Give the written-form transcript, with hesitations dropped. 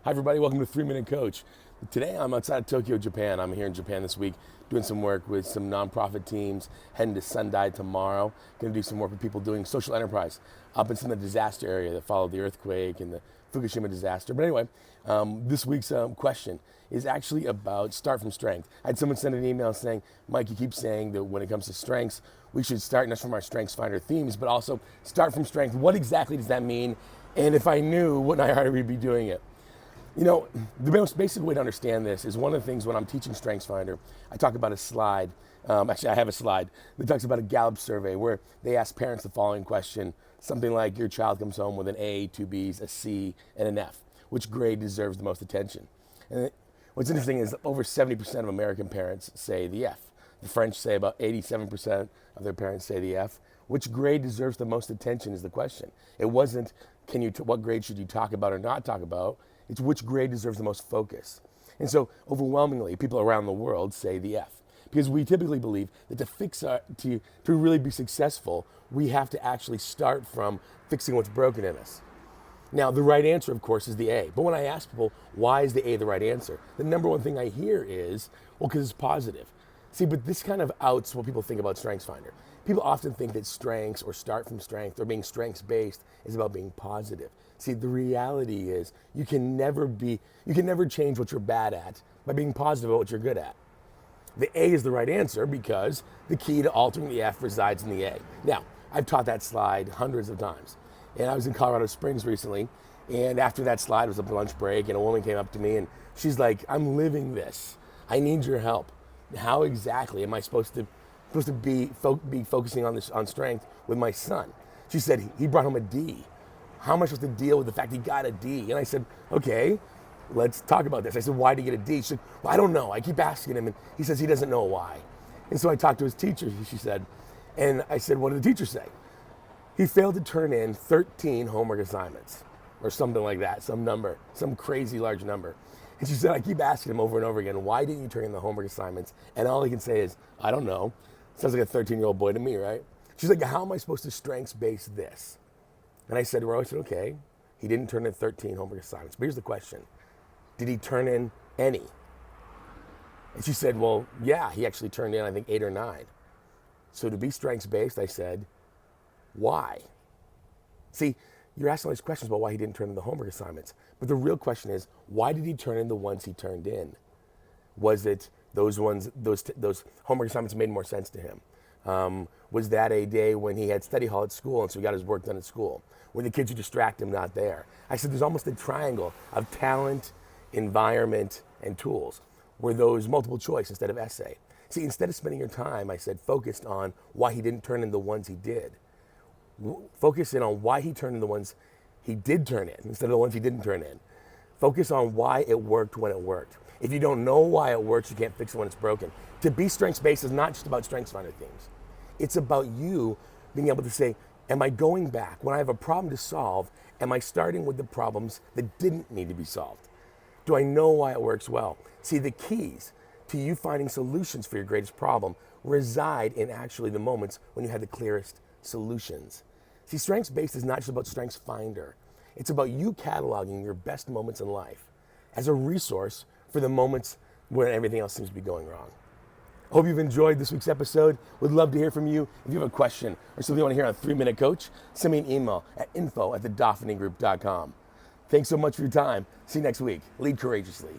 Hi everybody, welcome to 3 Minute Coach. Today I'm outside of Tokyo, Japan. I'm here in Japan this week doing some work with some nonprofit teams, heading to Sendai tomorrow. Going to do some work with people doing social enterprise up in some of the disaster area that followed the earthquake and the Fukushima disaster. But anyway, this week's question is actually about start from strength. I had someone send an email saying, Mike, you keep saying that when it comes to strengths, we should start not from our Strengths Finder themes, but also start from strength. What exactly does that mean? And if I knew, wouldn't I already be doing it? You know, the most basic way to understand this is one of the things when I'm teaching StrengthsFinder, I talk about a slide. Actually, I have a slide that talks about a Gallup survey where they ask parents the following question, something like your child comes home with an A, two Bs, a C, and an F. Which grade deserves the most attention? And what's interesting is over 70% of American parents say the F. The French say about 87% of their parents say the F. Which grade deserves the most attention is the question. It wasn't, what grade should you talk about or not talk about? It's which grade deserves the most focus. And so overwhelmingly, people around the world say the F. Because we typically believe that to really be successful, we have to actually start from fixing what's broken in us. Now, the right answer, of course, is the A. But when I ask people, why is the A the right answer? The number one thing I hear is, well, because it's positive. See, but this kind of outs what people think about StrengthsFinder. People often think that strengths or start from strength or being strengths-based is about being positive. See, the reality is you can never change what you're bad at by being positive about what you're good at. The A is the right answer because the key to altering the F resides in the A. Now, I've taught that slide hundreds of times. And I was in Colorado Springs recently, and after that slide, it was a lunch break, and a woman came up to me and she's like, I'm living this. I need your help. How exactly am I supposed to be focusing on strength with my son? She said, he brought home a D. How am I supposed to deal with the fact he got a D? And I said, okay, let's talk about this. I said, why did he get a D? She said, well, I don't know. I keep asking him, and he says he doesn't know why. And so I talked to his teacher, she said, and I said, what did the teacher say? He failed to turn in 13 homework assignments or something like that, some number, some crazy large number. And she said, I keep asking him over and over again, why didn't you turn in the homework assignments? And all he can say is, I don't know. Sounds like a 13-year-old boy to me, right? She's like, how am I supposed to strengths-base this? And I said to her, okay, he didn't turn in 13 homework assignments. But here's the question. Did he turn in any? And she said, well, yeah, he actually turned in, I think, 8 or 9. So to be strengths-based, I said, why? See, you're asking all these questions about why he didn't turn in the homework assignments. But the real question is, why did he turn in the ones he turned in? Was it those homework assignments made more sense to him? Was that a day when he had study hall at school and so he got his work done at school? Were the kids who distract him not there? I said there's almost a triangle of talent, environment, and tools. Were those multiple choice instead of essay? See, instead of spending your time, I said, focused on why he didn't turn in the ones he did. Focus in on why he turned in the ones he did turn in instead of the ones he didn't turn in. Focus on why it worked when it worked. If you don't know why it works, you can't fix it when it's broken. To be strengths-based is not just about StrengthsFinder things. It's about you being able to say, am I going back? When I have a problem to solve, am I starting with the problems that didn't need to be solved? Do I know why it works well? See, the keys to you finding solutions for your greatest problem reside in actually the moments when you had the clearest solutions. See, strengths-based is not just about StrengthsFinder. It's about you cataloging your best moments in life as a resource for the moments where everything else seems to be going wrong. Hope you've enjoyed this week's episode. Would love to hear from you. If you have a question or something you want to hear on 3 Minute Coach, send me an email at info@thedoffiningroup.com. Thanks so much for your time. See you next week. Lead courageously.